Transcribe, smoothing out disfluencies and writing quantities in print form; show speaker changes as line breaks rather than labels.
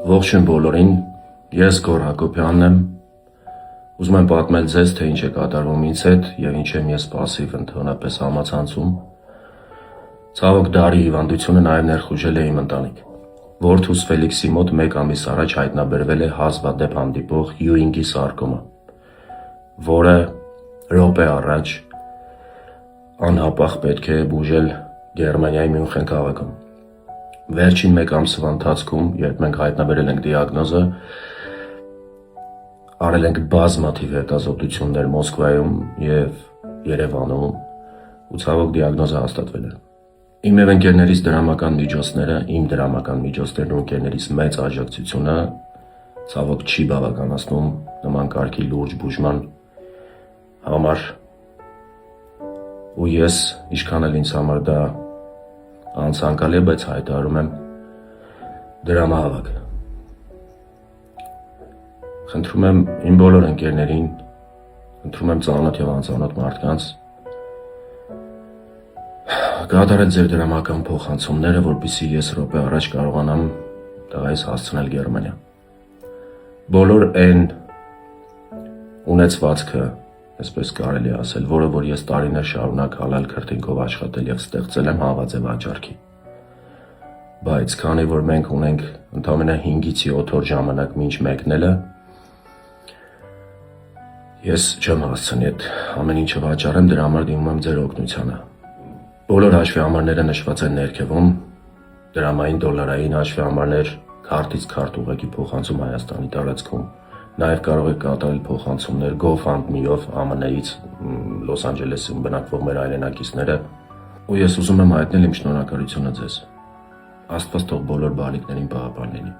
Ողջույն բոլորին, ես Գոռ Հակոբյանն եմ, ուզում եմ պատմել ձեզ, թե ինչ է կատարվում ինձ հետ և ինչ եմ ես պասիվ ընդհանրապես համացանցում։ Ցավոք դարի հիվանդությունը նաև ներխուժել է իմ ընտանիք։ Որդուս Ֆելիքսի մոտ 1 ամիս առաջ հայտնաբերվել է հազվադեպ հանդիպող Յուինգի սարկոմա, որը րոպե առաջ անհապաղ պետք է բուժել Գերմանիայի Մյունխեն քաղաքում։ Վերջին 1 ամսվա ընթացքում, երբ մենք հայտնաբերել ենք դիագնոզը, արել ենք բազմաթիվ հետազոտություններ Մոսկվայում և Երևանում ու ցավոք դիագնոզը հաստատվել է։ Իմ և ընկերներիս դրամական միջոցները, իմ դրամական միջոցներն ու ընկերներիս մեծ աջակցությունը ցավոք չի բավականացնում նման կարգի լուրջ բուժման համար, ու ես, ինչքան էլ ինձ համար դա անցանկալի է, բայց հայտարարում եմ դրամահավաք։ Խնդրում եմ իմ բոլոր ընկերներին, խնդրում եմ ծանոթ և անծանոթ մարդկանց կատարել ձեր դրամական փոխանցումները, որպեսզի ես րոպե առաջ կարողանամ տղայիս հասցնել Գերմանիա։ Բոլոր այն ունեցվածքը, այսպես կարելի է ասել, որը որ ես տարիներ շարունակ հալալ քրտինքով աշխատել և ստեղծել եմ, հավաց է վաճառքի։ Բայց քանի որ մենք ունենք ընդամենը 5-ից 7 օր ժամանակ մինչ մեկնելը, ես չեմ հասցնի այդ ամեն ինչը վաճառեմ, դրա համար դիմում եմ ձեր օգնությանը։ Բոլոր հաշվի համարները նշված են ներքևում, դրամային, դոլարային հաշվի համարներ, քարտից քարտ ուղղակի փոխանցում Հայաստանի տարածքում։ Նաև կարող եք կատարել փոխանցումներ GoFundMe-ով ԱՄՆ-ից, Լոս Անջելեսում բնակվող մեր հայրենակիցները, ու ես ուզում եմ հայտնել իմ շնորհակալությունը ձեզ։ Աստված թող բոլոր բարիքներին պահապան լինի։